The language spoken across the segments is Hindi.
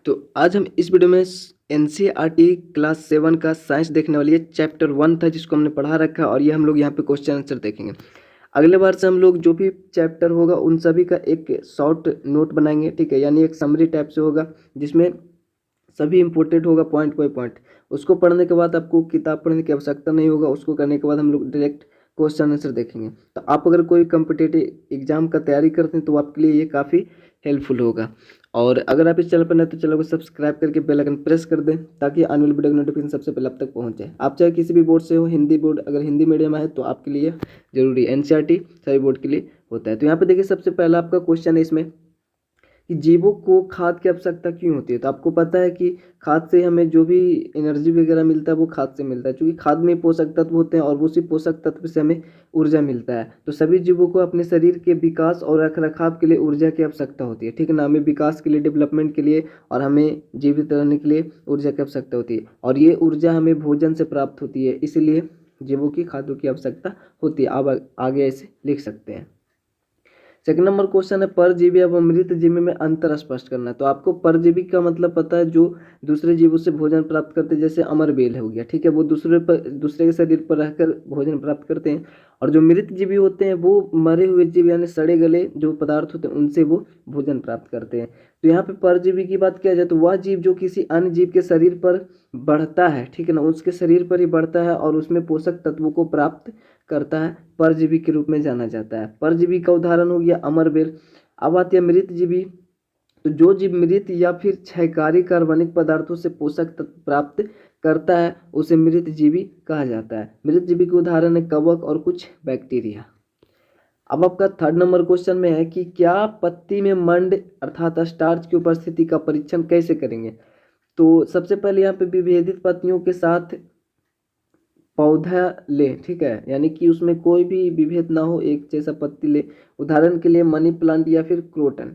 तो आज हम इस वीडियो में एनसीईआरटी क्लास 7 का साइंस देखने वाली है। चैप्टर 1 था जिसको हमने पढ़ा रखा है और ये हम लोग यहाँ पे क्वेश्चन आंसर देखेंगे। अगले बार से हम लोग जो भी चैप्टर होगा उन सभी का एक शॉर्ट नोट बनाएंगे, ठीक है, यानी एक समरी टाइप से होगा जिसमें सभी इंपॉर्टेंट होगा पॉइंट बाय पॉइंट। उसको पढ़ने के बाद आपको किताब पढ़ने की आवश्यकता नहीं होगा। उसको करने के बाद हम लोग डायरेक्ट क्वेश्चन आंसर देखेंगे। तो आप अगर कोई कम्पिटिटिव एग्जाम का तैयारी करते हैं तो आपके लिए ये काफ़ी हेल्पफुल होगा। और अगर आप इस चैनल पर नए तो चैनल को सब्सक्राइब करके बेल आइकन प्रेस कर दें ताकि आने वाली वीडियो की नोटिफिकेशन सबसे पहले आप तक पहुंचे। आप चाहे किसी भी बोर्ड से हो, हिंदी बोर्ड अगर हिंदी मीडियम है तो आपके लिए जरूरी, एनसीईआरटी सभी बोर्ड के लिए होता है। तो यहाँ पे देखिए सबसे पहला आपका क्वेश्चन है इसमें कि जीवों को खाद की आवश्यकता क्यों होती है। तो आपको पता है कि खाद से हमें जो भी एनर्जी वगैरह मिलता है वो खाद से मिलता है, क्योंकि खाद में पोषक तत्व होते हैं और उसी पोषक तत्व से हमें ऊर्जा मिलता है। तो सभी जीवों को अपने शरीर के विकास और रखरखाव के लिए ऊर्जा की आवश्यकता होती है, ठीक है ना। हमें विकास के लिए, डेवलपमेंट के लिए और हमें जीवित रहने के लिए ऊर्जा की आवश्यकता होती है और ये ऊर्जा हमें भोजन से प्राप्त होती है, इसीलिए जीवों की खाद्यों की आवश्यकता होती है। आप आगे ऐसे लिख सकते हैं। सेकंड नंबर क्वेश्चन है परजीवी एवं मृत जीवी में अंतर स्पष्ट करना है। तो आपको परजीवी का मतलब पता है, जो दूसरे जीवों से भोजन प्राप्त करते हैं, जैसे अमरबेल हो गया, ठीक है, वो दूसरे के शरीर पर रहकर भोजन प्राप्त करते हैं। और जो मृत जीवी होते हैं वो मरे हुए जीव यानी सड़े गले जो पदार्थ होते हैं उनसे वो भोजन प्राप्त करते हैं। तो यहाँ पे परजीवी की बात किया जाए तो वह जीव जो किसी अन्य जीव के शरीर पर बढ़ता है, ठीक है ना, उसके शरीर पर ही बढ़ता है और उसमें पोषक तत्वों को प्राप्त करता है, परजीवी के रूप में जाना जाता है। परजीवी का उदाहरण हो गया अमरबेल। अब आती है मृत जीवी। तो जो जीव मृत या फिर क्षयकारी कार्बनिक पदार्थों से पोषक तत्व प्राप्त करता है उसे मृत जीवी कहा जाता है। मृत जीवी के उदाहरण है कवक और कुछ बैक्टीरिया। अब आपका थर्ड नंबर क्वेश्चन में है कि क्या पत्ती में मंड अर्थात स्टार्च की उपस्थिति का परीक्षण कैसे करेंगे। तो सबसे पहले यहाँ पे विभेदित पत्तियों के साथ पौधा ले, ठीक है, यानी कि उसमें कोई भी विभेद ना हो, एक जैसा पत्ती ले। उदाहरण के लिए मनी प्लांट या फिर क्रोटन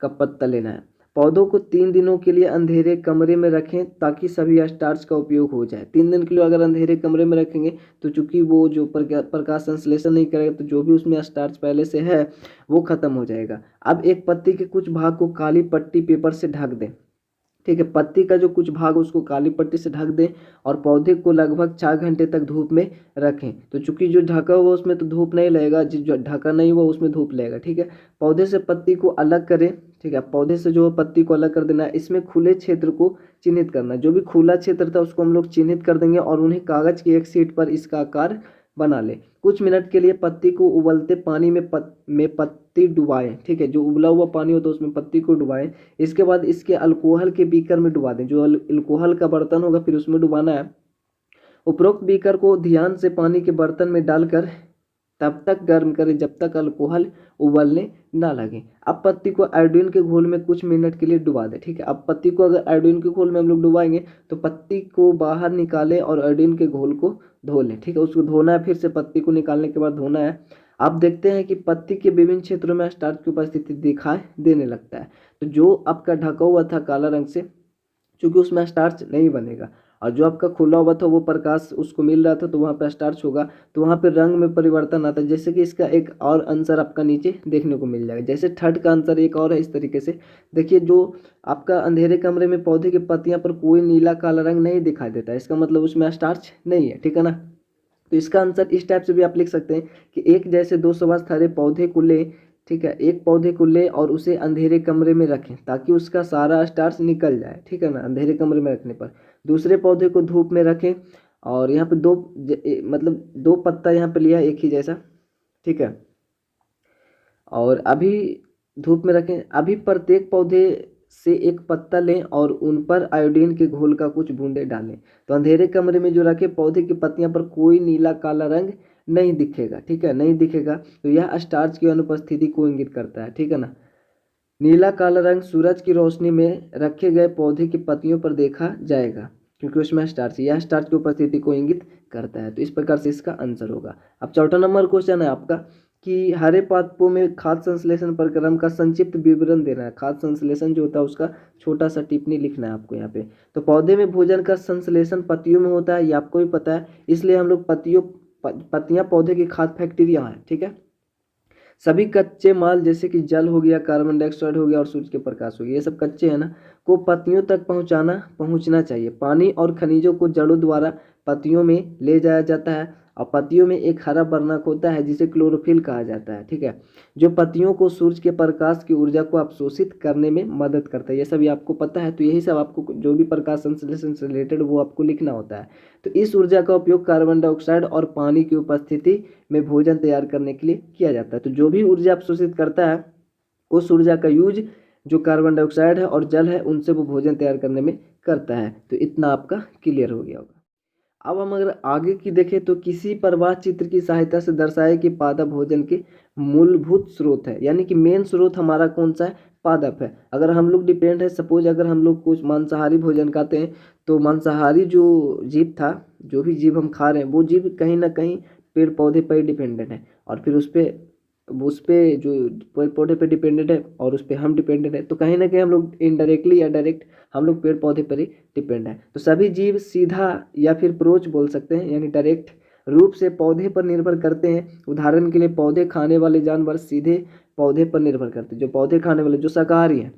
का पत्ता लेना है। पौधों को 3 दिनों के लिए अंधेरे कमरे में रखें ताकि सभी स्टार्च का उपयोग हो जाए। 3 दिन के लिए अगर अंधेरे कमरे में रखेंगे तो चूंकि वो जो प्रकाश संश्लेषण नहीं करेगा तो जो भी उसमें स्टार्च पहले से है वो खत्म हो जाएगा। अब एक पत्ती के कुछ भाग को काली पट्टी पेपर से ढक दें, ठीक है, पत्ती का जो कुछ भाग उसको काली पट्टी से ढक दें और पौधे को लगभग 4 घंटे तक धूप में रखें। तो चूंकि जो ढका हुआ उसमें तो धूप नहीं लगेगा, जो ढका नहीं हुआ उसमें धूप लगेगा, ठीक है। पौधे से पत्ती को अलग करें, ठीक है, पौधे से जो पत्ती को अलग कर देना है। इसमें खुले क्षेत्र को चिन्हित करना, जो भी खुला क्षेत्र था उसको हम लोग चिन्हित कर देंगे और उन्हें कागज की एक शीट पर इसका आकार बना ले। कुछ मिनट के लिए पत्ती को उबलते पानी में पत्ती डुबाएं, ठीक है, जो उबला हुआ पानी हो तो उसमें पत्ती को डुबाएं। इसके बाद इसके अल्कोहल के बीकर में डुबा दें, जो अल्कोहल का बर्तन होगा फिर उसमें डुबाना है। उपरोक्त बीकर को ध्यान से पानी के बर्तन में डालकर तब तक गर्म करें जब तक अल्कोहल उबलने ना लगे। अब पत्ती को आयोडीन के घोल में कुछ मिनट के लिए डुबा दें, ठीक है। अब पत्ती को अगर आयोडीन के घोल में हम लोग डुबाएंगे तो पत्ती को बाहर निकालें और आयोडीन के घोल को धो लें, ठीक है। उसको धोना है, फिर से पत्ती को निकालने के बाद धोना है। आप देखते हैं कि पत्ती के विभिन्न क्षेत्रों में स्टार्च की उपस्थिति दिखाई देने लगता है। तो जो आपका ढका हुआ था काला रंग से, चूंकि उसमें स्टार्च नहीं बनेगा, और जो आपका खुला हुआ था वो प्रकाश उसको मिल रहा था तो वहाँ पे स्टार्च होगा, तो वहाँ पे रंग में परिवर्तन आता है। जैसे कि इसका एक और आंसर आपका नीचे देखने को मिल जाएगा। जैसे थर्ड का आंसर एक और है इस तरीके से, देखिए, जो आपका अंधेरे कमरे में पौधे की पत्तियां पर कोई नीला काला रंग नहीं दिखाई देता, इसका मतलब उसमें स्टार्च नहीं है, ठीक है ना। तो इसका आंसर इस टाइप से भी आप लिख सकते हैं कि एक जैसे 2 सुभाष हरे पौधे को ले, ठीक है, एक पौधे को ले और उसे अंधेरे कमरे में रखें ताकि उसका सारा स्टार्च निकल जाए, ठीक है ना, अंधेरे कमरे में रखने पर। दूसरे पौधे को धूप में रखें और यहाँ पे मतलब 2 पत्ता यहाँ पे लिया एक ही जैसा, ठीक है, और अभी धूप में रखें। अभी प्रत्येक पौधे से एक पत्ता लें और उन पर आयोडीन के घोल का कुछ बूंदे डालें। तो अंधेरे कमरे में जो रखे पौधे की पत्तियां पर कोई नीला काला रंग नहीं दिखेगा, ठीक है, नहीं दिखेगा। तो यह स्टार्च की अनुपस्थिति को इंगित करता है, ठीक है ना। नीला काला रंग सूरज की रोशनी में रखे गए पौधे की पत्तियों पर देखा जाएगा क्योंकि उसमें स्टार्च, यह स्टार्च की उपस्थिति को इंगित करता है। तो इस प्रकार से इसका आंसर होगा। अब चौथा नंबर क्वेश्चन है आपका कि हरे पादपों में खाद्य संश्लेषण प्रक्रम का संक्षिप्त विवरण देना है। खाद्य संश्लेषण जो होता है उसका छोटा सा टिप्पणी लिखना है आपको यहाँ पे। तो पौधे में भोजन का संश्लेषण पत्तियों में होता है, ये आपको भी पता है, इसलिए हम लोग पत्तियां पौधे की खाद्य फैक्ट्रियां हैं, ठीक है। सभी कच्चे माल जैसे कि जल हो गया, कार्बन डाइऑक्साइड हो गया और सूर्य के प्रकाश हो गया, ये सब कच्चे हैं ना। को पत्तियों तक पहुंचना चाहिए। पानी और खनिजों को जड़ों द्वारा पत्तियों में ले जाया जाता है और पत्तियों में एक हरा वर्णक होता है जिसे क्लोरोफिल कहा जाता है, ठीक है, जो पत्तियों को सूरज के प्रकाश की ऊर्जा को अवशोषित करने में मदद करता है। ये सब आपको पता है, तो यही सब आपको जो भी प्रकाश संश्लेषण से रिलेटेड वो आपको लिखना होता है। तो इस ऊर्जा का उपयोग कार्बन डाइऑक्साइड और पानी की उपस्थिति में भोजन तैयार करने के लिए किया जाता है। तो जो भी ऊर्जा अवशोषित करता है उस ऊर्जा का यूज जो कार्बन डाइऑक्साइड है और जल है उनसे वो भोजन तैयार करने में करता है। तो इतना आपका क्लियर हो गया होगा। अब हम अगर आगे की देखें तो किसी प्रवाह चित्र की सहायता से दर्शाए कि पादप भोजन के मूलभूत स्रोत है, यानी कि मेन स्रोत हमारा कौन सा है, पादप है। अगर हम लोग डिपेंड है, सपोज अगर हम लोग कुछ मांसाहारी भोजन खाते हैं तो मांसाहारी जो जीव था, जो भी जीव हम खा रहे हैं वो जीव कहीं ना कहीं पेड़ पौधे पर डिपेंडेंट है और फिर उस पर जो पेड़ पौधे पे डिपेंडेंट है और उस पर हम डिपेंडेंट है, तो कहीं ना कहीं हम लोग इनडायरेक्टली या डायरेक्ट हम लोग पेड़ पौधे पर ही डिपेंड है। तो सभी जीव सीधा या फिर प्रोच बोल सकते हैं, यानी डायरेक्ट रूप से पौधे पर निर्भर करते हैं। उदाहरण के लिए पौधे खाने वाले जानवर सीधे पौधे पर निर्भर करते हैं, जो पौधे खाने वाले जो शाकाहारी है,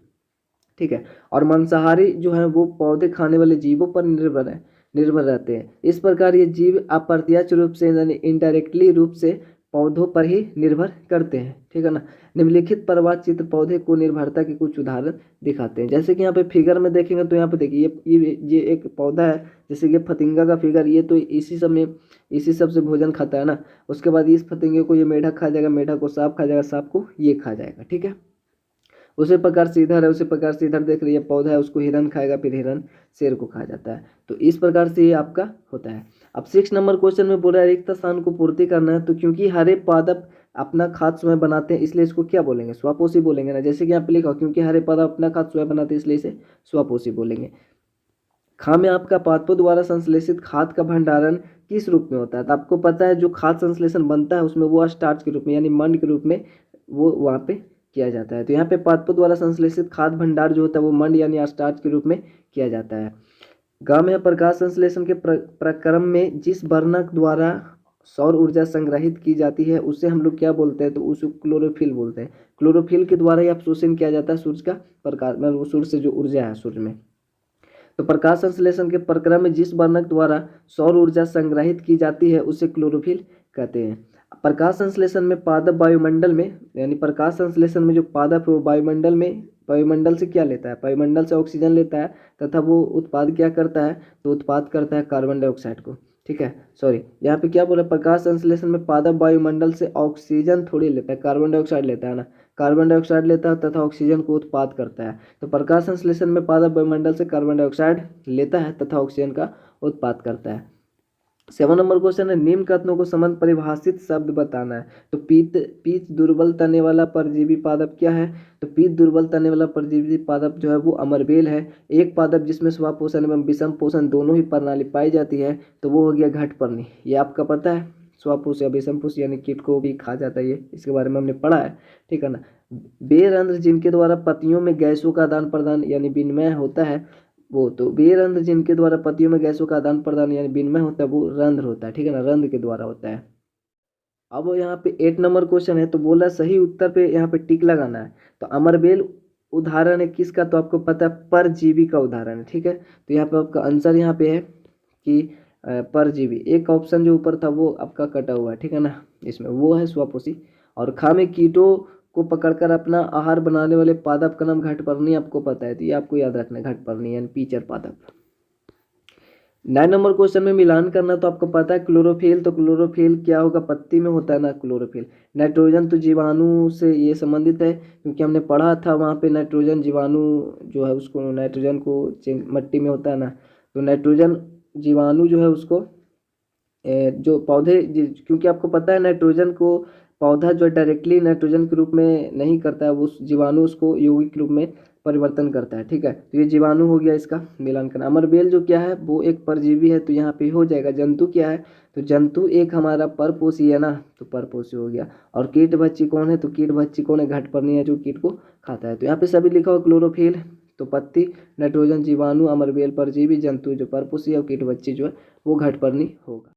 ठीक है, और मांसाहारी जो है वो पौधे खाने वाले जीवों पर निर्भर रहते हैं। इस प्रकार ये जीव अप्रत्यक्ष रूप से यानी इनडायरेक्टली रूप से पौधों पर ही निर्भर करते हैं, ठीक है ना। निम्नलिखित प्रवाह चित्र पौधे को निर्भरता के कुछ उदाहरण दिखाते हैं। जैसे कि यहाँ पे फिगर में देखेंगे तो यहाँ पे देखिए ये एक पौधा है, जैसे कि फतिंगा का फिगर, ये तो इसी सब से भोजन खाता है ना। उसके बाद इस फतिंगे को ये मेढक खा जाएगा, मेढक को सांप खा जाएगा, सांप को ये खा जाएगा, ठीक है। उसी प्रकार से इधर है, उसी प्रकार से इधर देख रही है पौधा है, उसको हिरन खाएगा, फिर हिरन शेर को खा जाता है। तो इस प्रकार से ये आपका होता है। अब 6 नंबर क्वेश्चन में बोला रिक्त स्थान को पूर्ति करना है, तो क्योंकि हरे पादप अपना खाद्य स्वयं बनाते हैं इसलिए इसको क्या बोलेंगे, स्वपोषी बोलेंगे ना। जैसे कि यहाँ पे लिखा, क्योंकि हरे पादप अपना खाद्य स्वयं बनाते हैं इसलिए इसे स्वपोषी बोलेंगे। खा में आपका पादपों द्वारा संश्लेषित खाद का भंडारण किस रूप में होता है, तो आपको पता है जो खाद संश्लेषण बनता है उसमें वो स्टार्च के रूप में यानी मंड के रूप में वो वहाँ पे किया जाता है। तो यहाँ पे पादपों द्वारा संश्लेषित खाद भंडार जो होता है वो मंड यानी स्टार्च के रूप में किया जाता है। गा में प्रकाश संश्लेषण के प्रक्रम में जिस वर्णक द्वारा सौर ऊर्जा संग्रहित की जाती है उसे हम लोग क्या बोलते हैं, तो उसे क्लोरोफिल बोलते हैं। क्लोरोफिल के द्वारा ही अवशोषण किया जाता है सूर्य का प्रकाश, मतलब सूर्य से जो ऊर्जा है सूर्य में। तो प्रकाश संश्लेषण के प्रक्रम में जिस वर्णक द्वारा सौर ऊर्जा संग्रहित की जाती है उसे क्लोरोफिल कहते हैं। प्रकाश संश्लेषण में पादप वायुमंडल में, यानी प्रकाश संश्लेषण में जो पादप है वो वायुमंडल से क्या लेता है, वायुमंडल से ऑक्सीजन लेता है तथा वो उत्पाद क्या करता है, तो उत्पाद करता है कार्बन डाइऑक्साइड को, ठीक है। सॉरी, यहाँ पे क्या बोला, प्रकाश संश्लेषण में पादप वायुमंडल से ऑक्सीजन थोड़ी लेता है, कार्बन डाइऑक्साइड लेता है ना, कार्बन डाइऑक्साइड लेता है तथा ऑक्सीजन को उत्पाद करता है। तो प्रकाश संश्लेषण में पादप वायुमंडल से कार्बन डाइऑक्साइड लेता है तथा ऑक्सीजन का उत्पाद करता है। 7 नंबर क्वेश्चन है, निम्न कथनों को संबंध परिभाषित शब्द बताना है। तो पीत दुर्बल तने वाला परजीवी पादप क्या है, तो पीत दुर्बल तने वाला परजीवी पादप जो है वो अमरबेल है। एक पादप जिसमें स्वापोषण एवं विषम पोषण दोनों ही प्रणाली पाई जाती है तो वो हो गया घटपर्णी। ये आपका पता है, स्वापोष या विषम पोष यानी कीट को भी खा जाता है ये, इसके बारे में हमने पढ़ा है, ठीक है ना। बेरंध्र जिनके द्वारा पत्तियों में गैसों का आदान प्रदान यानी विनिमय होता है वो, तो बेरंध्र जिनके द्वारा पत्तियों में गैसों का आदान प्रदान यानी विनिमय होता है वो रंध्र होता है, ठीक है ना, रंध्र के द्वारा होता है। अब यहाँ पे 8 नंबर क्वेश्चन है, तो बोला सही उत्तर पे यहाँ पे टिक लगाना है। तो अमरबेल उदाहरण है किसका, तो आपको पता है परजीवी का उदाहरण है, ठीक है। तो यहाँ पे आपका आंसर यहाँ पे है कि परजीवी, एक ऑप्शन जो ऊपर था वो आपका कटा हुआ है, ठीक है ना, इसमें वो है स्वपोषी। और खा में कीटों को पकड़कर अपना आहार बनाने वाले पादप का नाम घटपर्णी आपको पता है, तो ये आपको याद रखना है, घटपर्णी यानी पीचर पादप। 9 नंबर क्वेश्चन में मिलान करना, तो आपको पता है क्लोरोफिल, तो क्लोरोफिल क्या होगा, पत्ती में होता है ना क्लोरोफिल। नाइट्रोजन तो जीवाणु से ये संबंधित है, क्योंकि हमने पढ़ा था वहाँ पे नाइट्रोजन जीवाणु जो है उसको नाइट्रोजन को मट्टी में होता है ना, तो नाइट्रोजन जीवाणु जो है उसको जो पौधे, क्योंकि आपको पता है नाइट्रोजन को पौधा जो डायरेक्टली नाइट्रोजन के रूप में नहीं करता है, वो जीवाणु उसको यौगिक रूप में परिवर्तन करता है, ठीक है। तो ये जीवाणु हो गया इसका मिलान करना। अमरबेल जो क्या है वो एक परजीवी है, तो यहाँ पे हो जाएगा। जंतु क्या है, तो जंतु एक हमारा परपोषी है ना, तो परपोषी हो गया। और कीट भक्षी कौन है, तो कीट भक्षी कौन है, घटपर्णी है जो कीट को खाता है। तो यहाँ पे सभी लिखा हुआ क्लोरोफिल तो पत्ती, नाइट्रोजन जीवाणु, अमरबेल परजीवी, जंतु जो परपोषी है और कीट भक्षी जो है वो घटपर्णी होगा।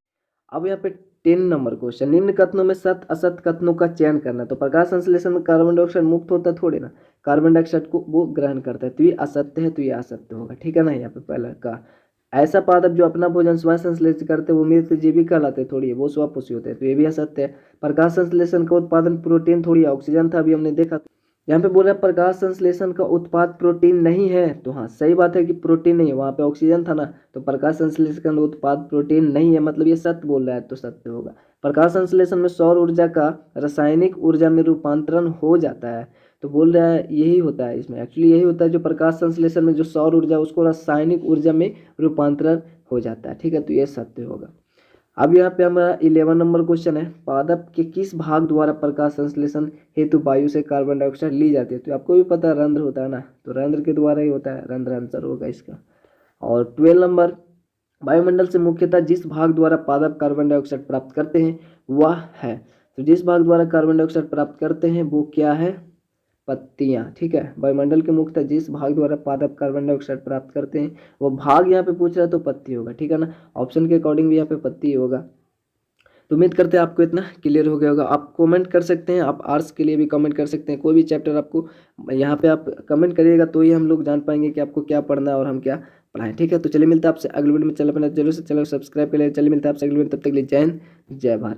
अब यहाँ पे 10 नंबर क्वेश्चन, निम्न कथनों में सत्य असत्य कथनों का चयन करना। तो प्रकाश संश्लेषण में कार्बन डाइऑक्साइड मुक्त होता है थोड़ी ना, कार्बन डाइऑक्साइड को वो ग्रहण करता है, तो ये असत्य है, तो ये असत्य होगा, ठीक है ना। यहाँ पे पहला का ऐसा पादप जो अपना भोजन स्वयं संश्लेषित करते हैं वो मृत जीवी कहलाते थोड़ी है, वो स्वपोषी होते हैं, तो ये भी असत्य है। प्रकाश संश्लेषण का उत्पादन प्रोटीन थोड़ी ऑक्सीजन था, अभी हमने देखा। यहाँ पे बोल रहा है प्रकाश संश्लेषण का उत्पाद प्रोटीन नहीं है, तो हाँ सही बात है कि प्रोटीन नहीं है, वहाँ पे ऑक्सीजन था ना, तो प्रकाश संश्लेषण का उत्पाद प्रोटीन नहीं है, मतलब ये सत्य बोल रहा है, तो सत्य होगा। प्रकाश संश्लेषण में सौर ऊर्जा का रासायनिक ऊर्जा में रूपांतरण हो जाता है, तो बोल रहा है यही होता है, इसमें एक्चुअली यही होता है, जो प्रकाश संश्लेषण में जो सौर ऊर्जा उसको रासायनिक ऊर्जा में रूपांतरण हो जाता है, ठीक है, तो ये सत्य होगा। अब यहाँ पे हमारा 11 नंबर क्वेश्चन है, पादप के किस भाग द्वारा प्रकाश संश्लेषण हेतु वायु से कार्बन डाइऑक्साइड ली जाती है। तो आपको भी पता है रंध्र होता है ना, तो रंध्र के द्वारा ही होता है, रंध्र आंसर होगा इसका। और 12 नंबर, वायुमंडल से मुख्यतः जिस भाग द्वारा पादप कार्बन डाइऑक्साइड प्राप्त करते हैं वह है, तो जिस भाग द्वारा कार्बन डाइऑक्साइड प्राप्त करते हैं वो क्या है, पत्तियां, ठीक है। वायुमंडल के मुख्यतः जिस भाग द्वारा पादप कार्बन डाइऑक्साइड प्राप्त करते हैं वो भाग यहाँ पे पूछ रहा है, तो पत्ती होगा, ठीक है ना। ऑप्शन के अकॉर्डिंग भी यहाँ पे पत्ती होगा। तो उम्मीद करते हैं आपको इतना क्लियर हो गया होगा। आप कमेंट कर सकते हैं, आप आर्ट्स के लिए भी कमेंट कर सकते हैं, कोई भी चैप्टर आपको यहाँ पे आप कमेंट करिएगा तो ही हम लोग जान पाएंगे कि आपको क्या पढ़ना है और हम क्या पढ़ाएं, ठीक है। तो चलिए मिलता है आपसे अगले वीडियो में, चलो अपना जरूर से चलो सब्सक्राइब कर ले, चलिए मिलता है आपसे अगले वीडियो, तब तक के लिए जय हिंद जय भारत।